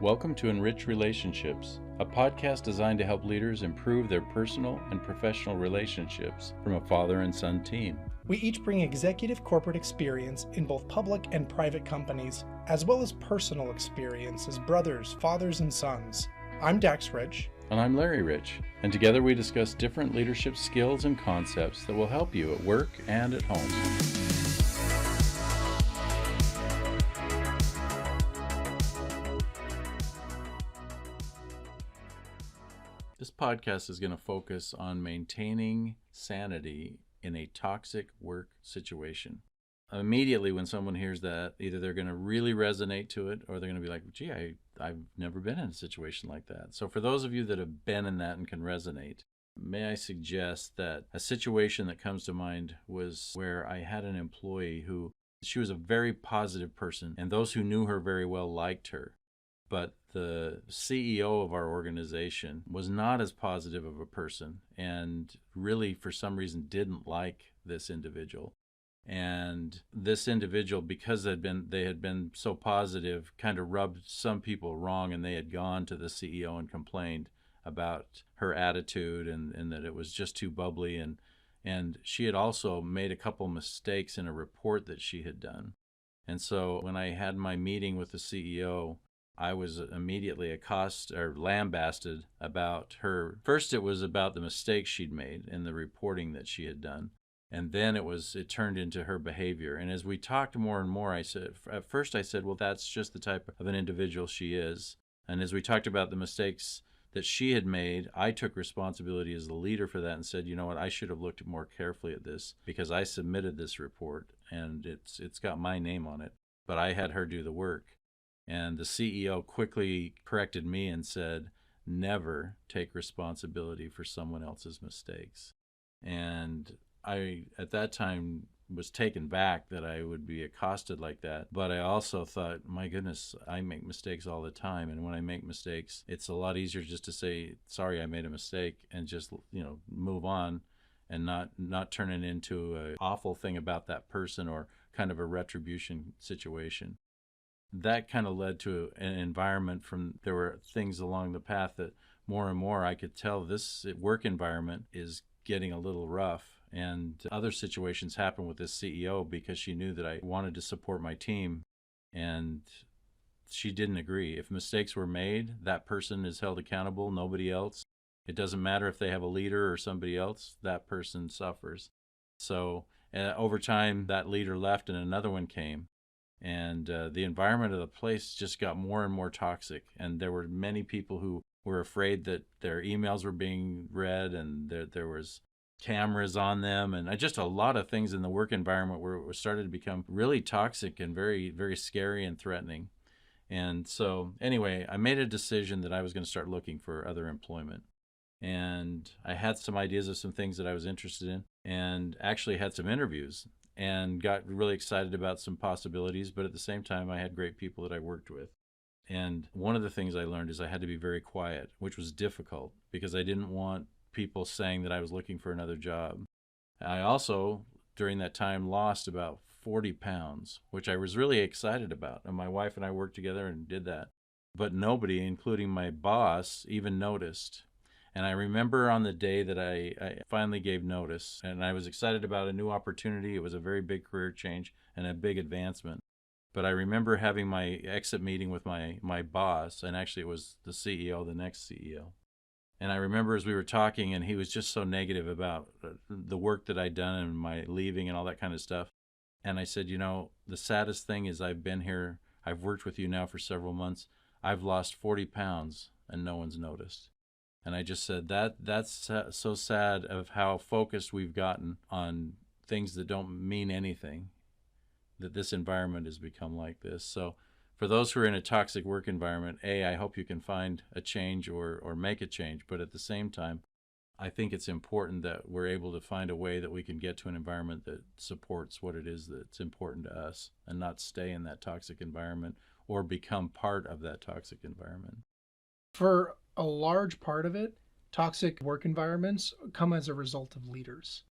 Welcome to EnRich Relationships, a podcast designed to help leaders improve their personal and professional relationships from a father and son team. We each bring executive corporate experience in both public and private companies, as well as personal experience as brothers, fathers, and sons. I'm Dax Rich. And I'm Larry Rich, and together we discuss different leadership skills and concepts that will help you at work and at home. This podcast is going to focus on maintaining sanity in a toxic work situation. Immediately when someone hears that, either they're going to really resonate to it or they're going to be like, gee, I've never been in a situation like that. So for those of you that have been in that and can resonate, may I suggest that a situation that comes to mind was where I had an employee she was a very positive person, and those who knew her very well liked her. But the CEO of our organization was not as positive of a person and really for some reason didn't like this individual. And this individual, because they had been so positive, kind of rubbed some people wrong, and they had gone to the CEO and complained about her attitude and that it was just too bubbly. And she had also made a couple mistakes in a report that she had done. And so when I had my meeting with the CEO, I was immediately lambasted about her. First, it was about the mistakes she'd made in the reporting that she had done. And then it turned into her behavior. And as we talked more and more, at first I said, well, that's just the type of an individual she is. And as we talked about the mistakes that she had made, I took responsibility as the leader for that and said, you know what, I should have looked more carefully at this because I submitted this report and it's got my name on it, but I had her do the work. And the CEO quickly corrected me and said, never take responsibility for someone else's mistakes. And I, at that time, was taken back that I would be accosted like that. But I also thought, my goodness, I make mistakes all the time. And when I make mistakes, it's a lot easier just to say, sorry, I made a mistake, and just, move on and not turn it into an awful thing about that person or kind of a retribution situation. That kind of led to an environment there were things along the path that more and more I could tell this work environment is getting a little rough. And other situations happened with this CEO because she knew that I wanted to support my team, and she didn't agree. If mistakes were made, that person is held accountable, nobody else. It doesn't matter if they have a leader or somebody else, that person suffers. So over time, that leader left and another one came. And the environment of the place just got more and more toxic. And there were many people who were afraid that their emails were being read, and there was cameras on them, and just a lot of things in the work environment where it started to become really toxic and very, very scary and threatening. And so anyway, I made a decision that I was going to start looking for other employment. And I had some ideas of some things that I was interested in, and actually had some interviews and got really excited about some possibilities. But at the same time, I had great people that I worked with. And one of the things I learned is I had to be very quiet, which was difficult because I didn't want people saying that I was looking for another job. I also, during that time, lost about 40 pounds, which I was really excited about. And my wife and I worked together and did that. But nobody, including my boss, even noticed. And I remember on the day that I finally gave notice, and I was excited about a new opportunity. It was a very big career change and a big advancement. But I remember having my exit meeting with my boss, and actually it was the CEO, the next CEO. And I remember as we were talking, and he was just so negative about the work that I'd done and my leaving and all that kind of stuff. And I said, the saddest thing is I've been here, I've worked with you now for several months. I've lost 40 pounds and no one's noticed. And I just said, that's so sad of how focused we've gotten on things that don't mean anything, that this environment has become like this. So for those who are in a toxic work environment, I hope you can find a change or make a change. But at the same time, I think it's important that we're able to find a way that we can get to an environment that supports what it is that's important to us and not stay in that toxic environment or become part of that toxic environment. For a large part of it, toxic work environments come as a result of leaders.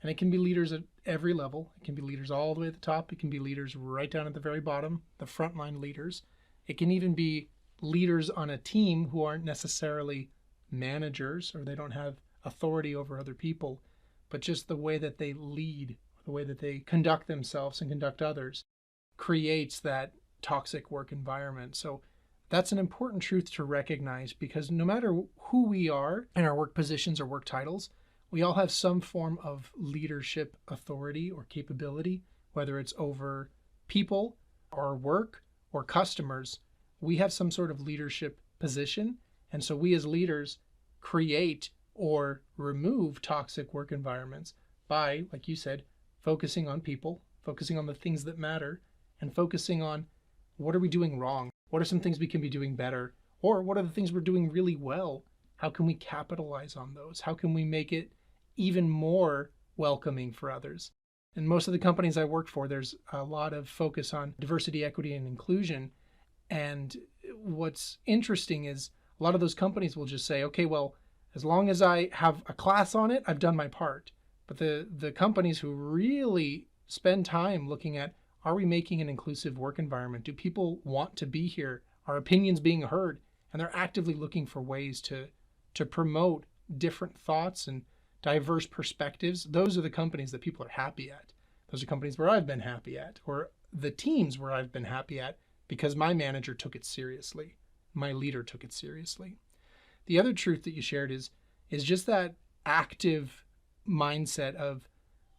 And it can be leaders at every level. It can be leaders all the way at the top. It can be leaders right down at the very bottom, the frontline leaders. It can even be leaders on a team who aren't necessarily managers or they don't have authority over other people, but just the way that they lead, the way that they conduct themselves and conduct others creates that toxic work environment. So that's an important truth to recognize, because no matter who we are in our work positions or work titles, we all have some form of leadership authority or capability, whether it's over people or work or customers. We have some sort of leadership position. And so we as leaders create or remove toxic work environments by, like you said, focusing on people, focusing on the things that matter, and focusing on what are we doing wrong? What are some things we can be doing better? Or what are the things we're doing really well? How can we capitalize on those? How can we make it even more welcoming for others? In most of the companies I work for, there's a lot of focus on diversity, equity, and inclusion. And what's interesting is a lot of those companies will just say, okay, well, as long as I have a class on it, I've done my part. But the companies who really spend time looking at, are we making an inclusive work environment? Do people want to be here? Are opinions being heard? And they're actively looking for ways to promote different thoughts and diverse perspectives. Those are the companies that people are happy at. Those are companies where I've been happy at, or the teams where I've been happy at, because my manager took it seriously. My leader took it seriously. The other truth that you shared is just that active mindset of,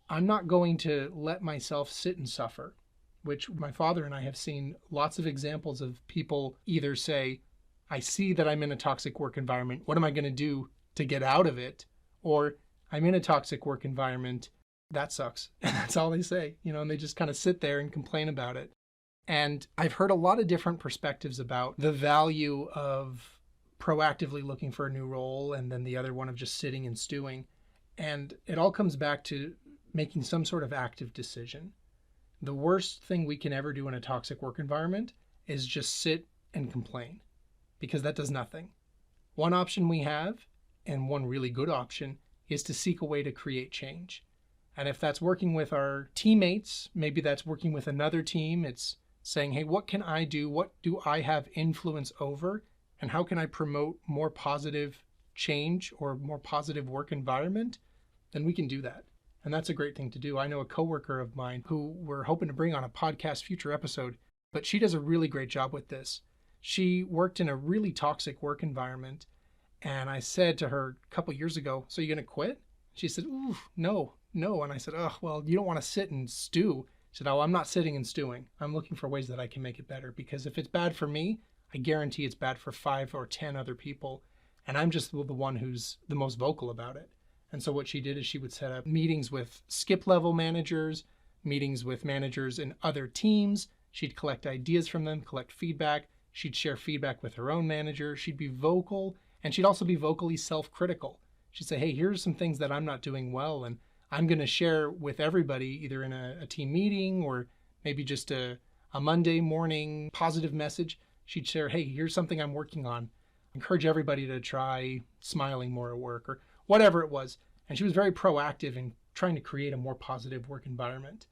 I'm not going to let myself sit and suffer, which my father and I have seen lots of examples of people either say, I see that I'm in a toxic work environment. What am I going to do to get out of it? Or I'm in a toxic work environment. That sucks. And that's all they say, and they just kind of sit there and complain about it. And I've heard a lot of different perspectives about the value of proactively looking for a new role, and then the other one of just sitting and stewing. And it all comes back to making some sort of active decision. The worst thing we can ever do in a toxic work environment is just sit and complain, because that does nothing. One option we have, and one really good option, is to seek a way to create change. And if that's working with our teammates, maybe that's working with another team, it's saying, hey, what can I do? What do I have influence over? And how can I promote more positive change or more positive work environment? Then we can do that. And that's a great thing to do. I know a coworker of mine who we're hoping to bring on a podcast future episode, but she does a really great job with this. She worked in a really toxic work environment. And I said to her a couple years ago, so you're going to quit? She said, ooh, no. And I said, oh, well, you don't want to sit and stew. She said, oh, I'm not sitting and stewing. I'm looking for ways that I can make it better, because if it's bad for me, I guarantee it's bad for 5 or 10 other people. And I'm just the one who's the most vocal about it. And so what she did is she would set up meetings with skip level managers, meetings with managers in other teams. She'd collect ideas from them, collect feedback. She'd share feedback with her own manager. She'd be vocal, and she'd also be vocally self-critical. She'd say, hey, here's some things that I'm not doing well, and I'm going to share with everybody, either in a team meeting or maybe just a Monday morning positive message. She'd share, hey, here's something I'm working on. Encourage everybody to try smiling more at work, or whatever it was. And she was very proactive in trying to create a more positive work environment.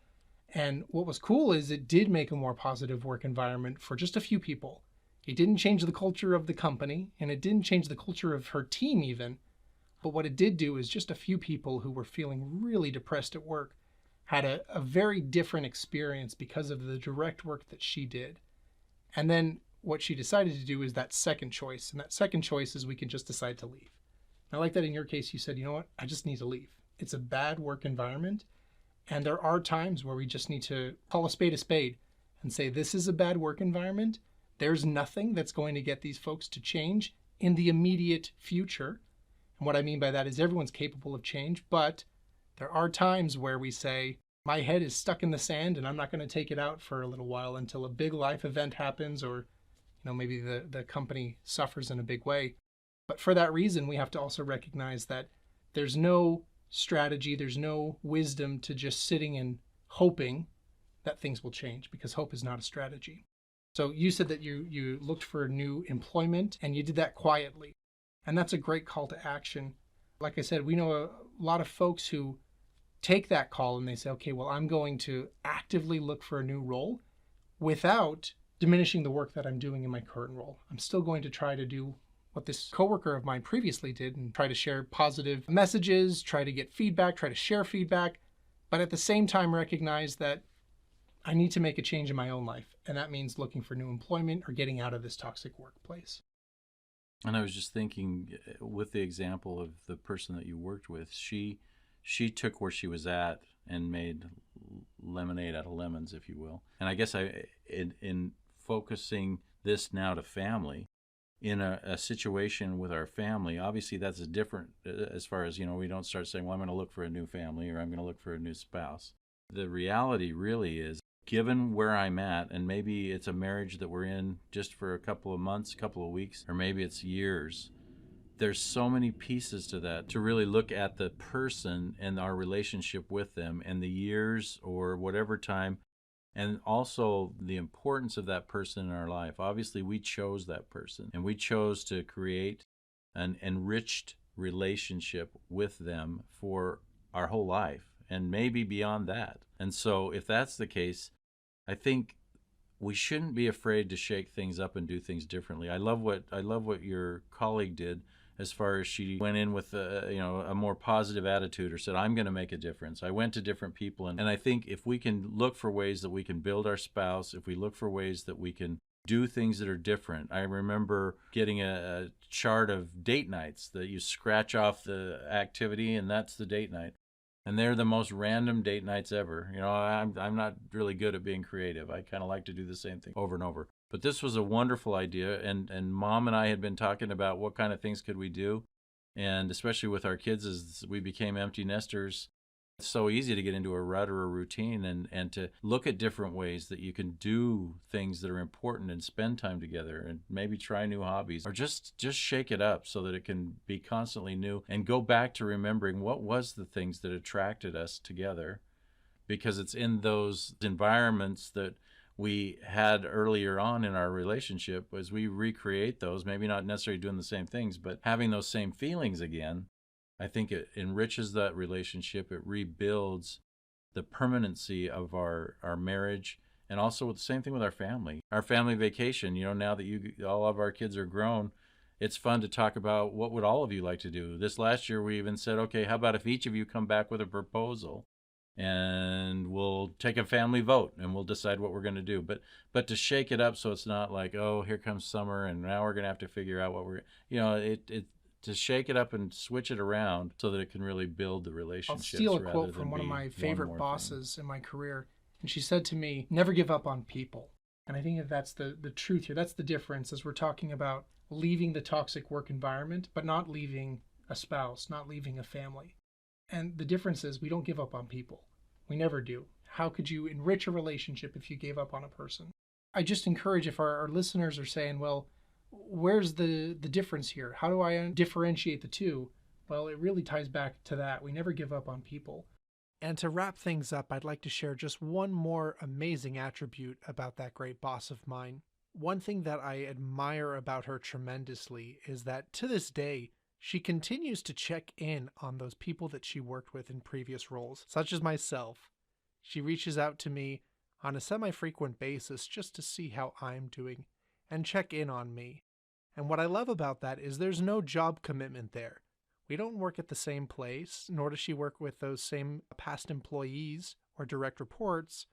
And what was cool is it did make a more positive work environment for just a few people. It didn't change the culture of the company, and it didn't change the culture of her team even. But what it did do is just a few people who were feeling really depressed at work had a very different experience because of the direct work that she did. And then what she decided to do is that second choice. And that second choice is we can just decide to leave. And I like that in your case, you said, you know what, I just need to leave. It's a bad work environment. And there are times where we just need to call a spade and say, this is a bad work environment. There's nothing that's going to get these folks to change in the immediate future. And what I mean by that is everyone's capable of change, but there are times where we say, my head is stuck in the sand and I'm not going to take it out for a little while until a big life event happens, or maybe the company suffers in a big way. But for that reason, we have to also recognize that there's no strategy, there's no wisdom to just sitting and hoping that things will change, because hope is not a strategy. So you said that you looked for new employment and you did that quietly. And that's a great call to action. Like I said, we know a lot of folks who take that call and they say, okay, well, I'm going to actively look for a new role without diminishing the work that I'm doing in my current role. I'm still going to try to do what this coworker of mine previously did and try to share positive messages, try to get feedback, try to share feedback, but at the same time recognize that I need to make a change in my own life. And that means looking for new employment or getting out of this toxic workplace. And I was just thinking, with the example of the person that you worked with, she took where she was at and made lemonade out of lemons, if you will. And I guess in focusing this now to family, in a situation with our family, obviously that's a different, as far as, we don't start saying, well, I'm going to look for a new family or I'm going to look for a new spouse. The reality really is, given where I'm at, and maybe it's a marriage that we're in just for a couple of months, a couple of weeks, or maybe it's years, there's so many pieces to that, to really look at the person and our relationship with them and the years or whatever time, and also the importance of that person in our life. Obviously, we chose that person, and we chose to create an enriched relationship with them for our whole life, and maybe beyond that. And so if that's the case, I think we shouldn't be afraid to shake things up and do things differently. I love what your colleague did, as far as she went in with a more positive attitude, or said, I'm going to make a difference. I went to different people. And I think if we can look for ways that we can build our spouse, if we look for ways that we can do things that are different. I remember getting a chart of date nights that you scratch off the activity, and that's the date night. And they're the most random date nights ever. I'm not really good at being creative. I kind of like to do the same thing over and over. But this was a wonderful idea, and Mom and I had been talking about what kind of things could we do, and especially with our kids as we became empty nesters, it's so easy to get into a rut or a routine, and to look at different ways that you can do things that are important and spend time together, and maybe try new hobbies, or just shake it up so that it can be constantly new, and go back to remembering what was the things that attracted us together, because it's in those environments that we had earlier on in our relationship. As we recreate those, maybe not necessarily doing the same things, but having those same feelings again, I think it enriches that relationship. It rebuilds the permanency of our marriage, and also the same thing with our family. Our family vacation, now that all of our kids are grown, it's fun to talk about what would all of you like to do. This last year, we even said, okay, how about if each of you come back with a proposal, and we'll take a family vote and we'll decide what we're going to do. But to shake it up so it's not like, oh, here comes summer and now we're going to have to figure out what we're, to shake it up and switch it around so that it can really build the relationships. I'll steal a quote from one of my favorite bosses in my career. And she said to me, never give up on people. And I think that that's the truth here. That's the difference, as we're talking about leaving the toxic work environment, but not leaving a spouse, not leaving a family. And the difference is we don't give up on people. We never do. How could you enrich a relationship if you gave up on a person? I just encourage, if our listeners are saying, well, where's the difference here? How do I differentiate the two? Well, it really ties back to that. We never give up on people. And to wrap things up, I'd like to share just one more amazing attribute about that great boss of mine. One thing that I admire about her tremendously is that to this day, she continues to check in on those people that she worked with in previous roles, such as myself. She reaches out to me on a semi-frequent basis just to see how I'm doing and check in on me. And what I love about that is there's no job commitment there. We don't work at the same place, nor does she work with those same past employees or direct reports,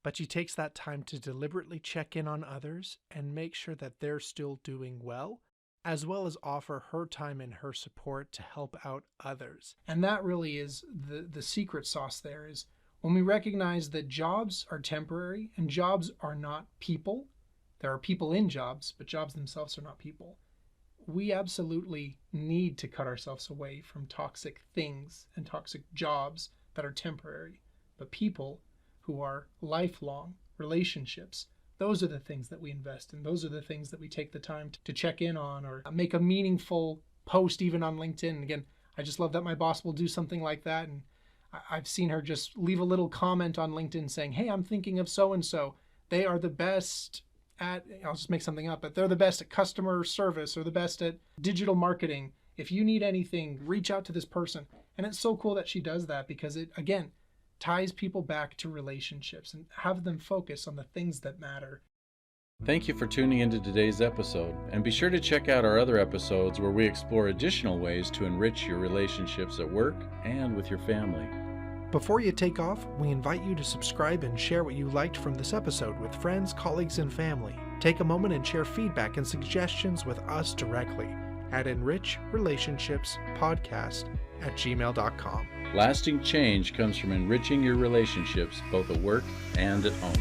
but she takes that time to deliberately check in on others and make sure that they're still doing well, as well as offer her time and her support to help out others. And that really is the secret sauce there, is when we recognize that jobs are temporary and jobs are not people. There are people in jobs, but jobs themselves are not people. We absolutely need to cut ourselves away from toxic things and toxic jobs that are temporary. But people who are lifelong relationships, those are the things that we invest in. Those are the things that we take the time to check in on, or make a meaningful post even on LinkedIn. Again, I just love that my boss will do something like that. And I've seen her just leave a little comment on LinkedIn saying, hey, I'm thinking of so-and-so. They are the best at, I'll just make something up, but they're the best at customer service or the best at digital marketing. If you need anything, reach out to this person. And it's so cool that she does that, because it, again, ties people back to relationships and have them focus on the things that matter. Thank you for tuning into today's episode, and be sure to check out our other episodes where we explore additional ways to enrich your relationships at work and with your family. Before you take off, we invite you to subscribe and share what you liked from this episode with friends, colleagues, and family. Take a moment and share feedback and suggestions with us directly at enrichrelationshipspodcast@gmail.com. Lasting change comes from enriching your relationships both at work and at home.